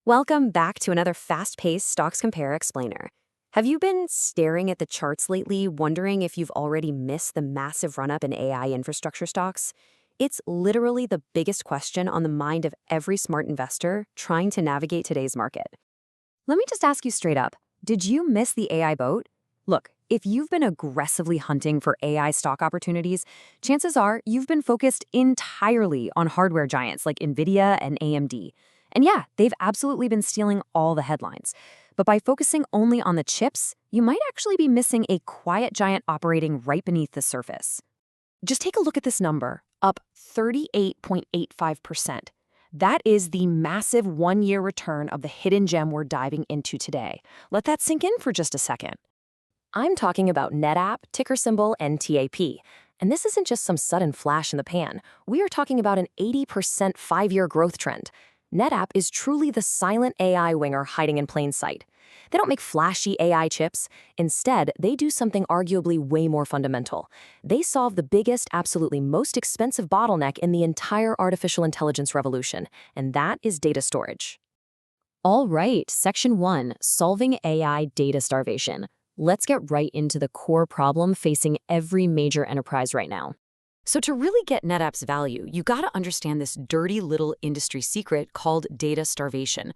Welcome back to another fast-paced Stoxcompare explainer. Have you been staring at the charts lately, wondering if you've already missed the massive run-up in AI infrastructure stocks? It's literally the biggest question on the mind of every smart investor trying to navigate today's market. Let me just ask you straight up, did you miss the AI boat? Look, if you've been aggressively hunting for AI stock opportunities, chances are you've been focused entirely on hardware giants like Nvidia and AMD. And yeah, they've absolutely been stealing all the headlines. But by focusing only on the chips, you might actually be missing a quiet giant operating right beneath the surface. Just take a look at this number, up 38.85%. That is the massive one-year return of the hidden gem we're diving into today. Let that sink in for just a second. I'm talking about NetApp, ticker symbol NTAP. And this isn't just some sudden flash in the pan. We are talking about an 80% five-year growth trend. NetApp is truly the silent AI winger hiding in plain sight. They don't make flashy AI chips. Instead, they do something arguably way more fundamental. They solve the biggest, absolutely most expensive bottleneck in the entire artificial intelligence revolution, and that is data storage. All right, Section 1, Solving AI Data Starvation. Let's get right into the core problem facing every major enterprise right now. So to really get NetApp's value, you gotta understand this dirty little industry secret called data starvation.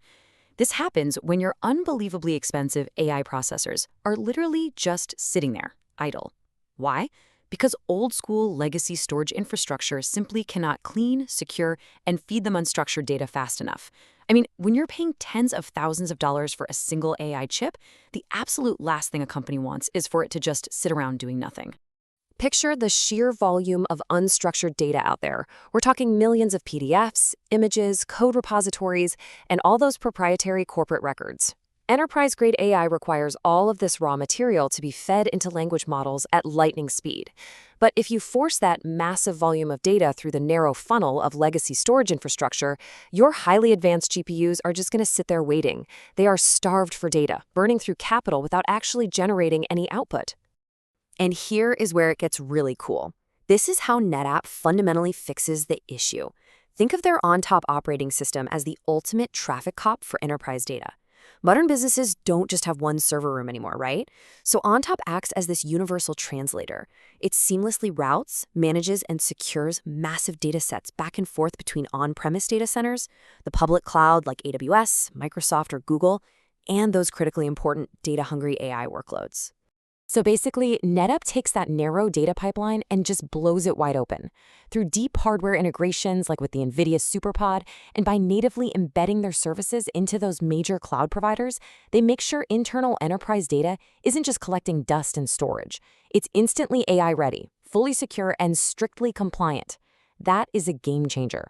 This happens when your unbelievably expensive AI processors are literally just sitting there, idle. Why? Because old-school legacy storage infrastructure simply cannot clean, secure, and feed them unstructured data fast enough. I mean, when you're paying tens of thousands of dollars for a single AI chip, the absolute last thing a company wants is for it to just sit around doing nothing. Picture the sheer volume of unstructured data out there. We're talking millions of PDFs, images, code repositories, and all those proprietary corporate records. Enterprise-grade AI requires all of this raw material to be fed into language models at lightning speed. But if you force that massive volume of data through the narrow funnel of legacy storage infrastructure, your highly advanced GPUs are just going to sit there waiting. They are starved for data, burning through capital without actually generating any output. And here is where it gets really cool. This is how NetApp fundamentally fixes the issue. Think of their ONTAP operating system as the ultimate traffic cop for enterprise data. Modern businesses don't just have one server room anymore, right? So ONTAP acts as this universal translator. It seamlessly routes, manages, and secures massive data sets back and forth between on-premise data centers, the public cloud like AWS, Microsoft, or Google, and those critically important data-hungry AI workloads. So basically, NetApp takes that narrow data pipeline and just blows it wide open. Through deep hardware integrations like with the Nvidia SuperPod, and by natively embedding their services into those major cloud providers, they make sure internal enterprise data isn't just collecting dust in storage. It's instantly AI-ready, fully secure, and strictly compliant. That is a game changer.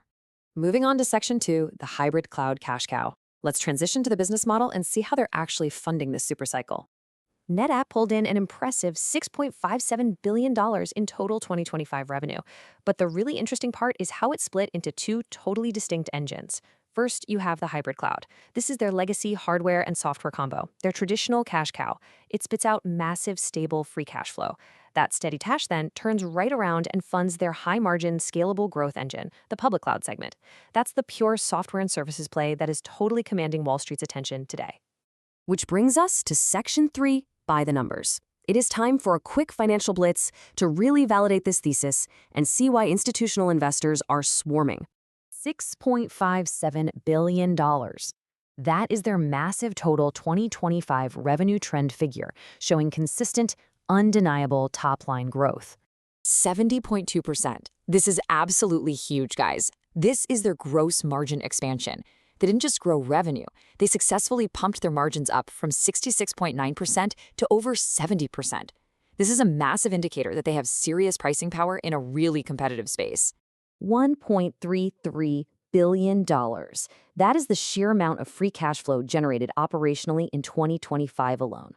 Moving on to Section 2, the hybrid cloud cash cow. Let's transition to the business model and see how they're actually funding this supercycle. NetApp pulled in an impressive $6.57 billion in total 2025 revenue. But the really interesting part is how it's split into two totally distinct engines. First, you have the hybrid cloud. This is their legacy hardware and software combo, their traditional cash cow. It spits out massive, stable, free cash flow. That steady cash then turns right around and funds their high-margin, scalable growth engine, the public cloud segment. That's the pure software and services play that is totally commanding Wall Street's attention today. Which brings us to Section 3, by the numbers. It is time for a quick financial blitz to really validate this thesis and see why institutional investors are swarming. $6.57 billion. That is their massive total 2025 revenue trend figure, showing consistent, undeniable top-line growth. 70.2%. This is absolutely huge, guys. This is their gross margin expansion. They didn't just grow revenue, they successfully pumped their margins up from 66.9% to over 70%. This is a massive indicator that they have serious pricing power in a really competitive space. $1.33 billion. That is the sheer amount of free cash flow generated operationally in 2025 alone.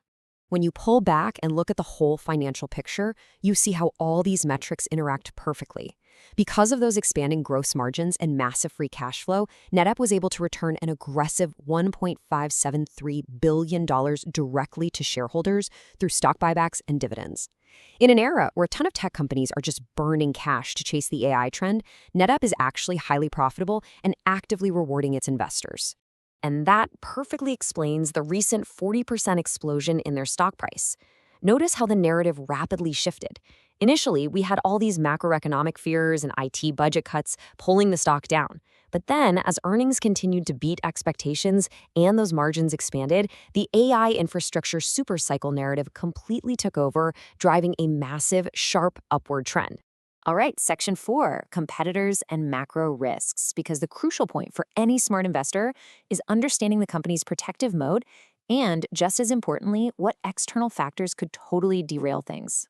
When you pull back and look at the whole financial picture, you see how all these metrics interact perfectly. Because of those expanding gross margins and massive free cash flow, NetApp was able to return an aggressive $1.573 billion directly to shareholders through stock buybacks and dividends. In an era where a ton of tech companies are just burning cash to chase the AI trend, NetApp is actually highly profitable and actively rewarding its investors. And that perfectly explains the recent 40% explosion in their stock price. Notice how the narrative rapidly shifted. Initially, we had all these macroeconomic fears and IT budget cuts pulling the stock down. But then, as earnings continued to beat expectations and those margins expanded, the AI infrastructure supercycle narrative completely took over, driving a massive, sharp upward trend. All right, section 4, competitors and macro risks, because the crucial point for any smart investor is understanding the company's protective mode and, just as importantly, what external factors could totally derail things.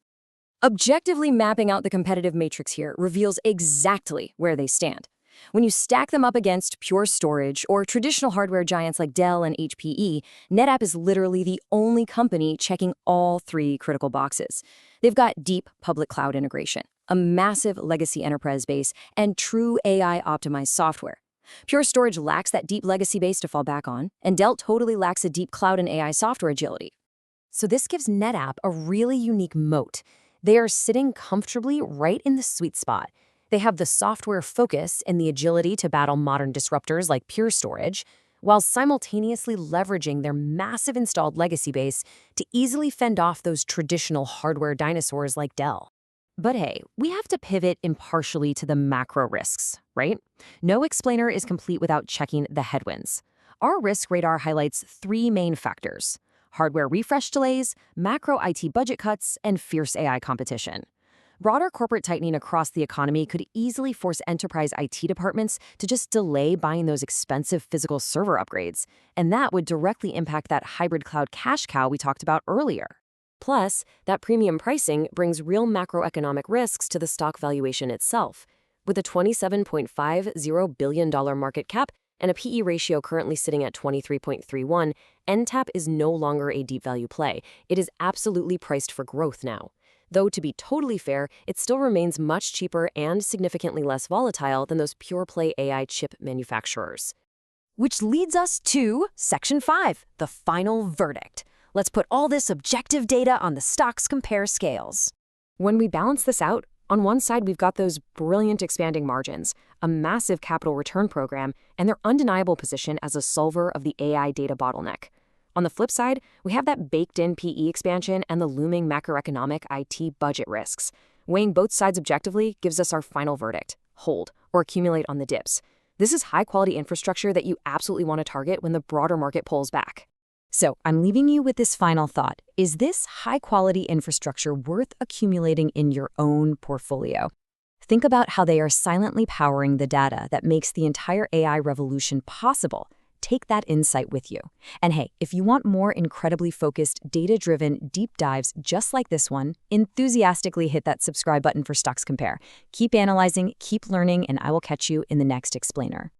Objectively mapping out the competitive matrix here reveals exactly where they stand. When you stack them up against Pure Storage or traditional hardware giants like Dell and HPE, NetApp is literally the only company checking all three critical boxes. They've got deep public cloud integration, a massive legacy enterprise base, and true AI-optimized software. Pure Storage lacks that deep legacy base to fall back on, and Dell totally lacks a deep cloud and AI software agility. So this gives NetApp a really unique moat. They are sitting comfortably right in the sweet spot. They have the software focus and the agility to battle modern disruptors like Pure Storage, while simultaneously leveraging their massive installed legacy base to easily fend off those traditional hardware dinosaurs like Dell. But hey, we have to pivot impartially to the macro risks, right? No explainer is complete without checking the headwinds. Our risk radar highlights three main factors: hardware refresh delays, macro IT budget cuts, and fierce AI competition. Broader corporate tightening across the economy could easily force enterprise IT departments to just delay buying those expensive physical server upgrades, and that would directly impact that hybrid cloud cash cow we talked about earlier. Plus, that premium pricing brings real macroeconomic risks to the stock valuation itself. With a $27.50 billion market cap and a PE ratio currently sitting at 23.31, NTAP is no longer a deep value play. It is absolutely priced for growth now. Though, to be totally fair, it still remains much cheaper and significantly less volatile than those pure-play AI chip manufacturers. Which leads us to Section 5, the final verdict. Let's put all this objective data on the Stoxcompare scales. When we balance this out, on one side we've got those brilliant expanding margins, a massive capital return program, and their undeniable position as a solver of the AI data bottleneck. On the flip side, we have that baked-in PE expansion and the looming macroeconomic IT budget risks. Weighing both sides objectively gives us our final verdict: hold or accumulate on the dips. This is high-quality infrastructure that you absolutely want to target when the broader market pulls back. So I'm leaving you with this final thought. Is this high-quality infrastructure worth accumulating in your own portfolio? Think about how they are silently powering the data that makes the entire AI revolution possible. Take that insight with you. And hey, if you want more incredibly focused, data-driven deep dives just like this one, enthusiastically hit that subscribe button for Stoxcompare. Keep analyzing, keep learning, and I will catch you in the next explainer.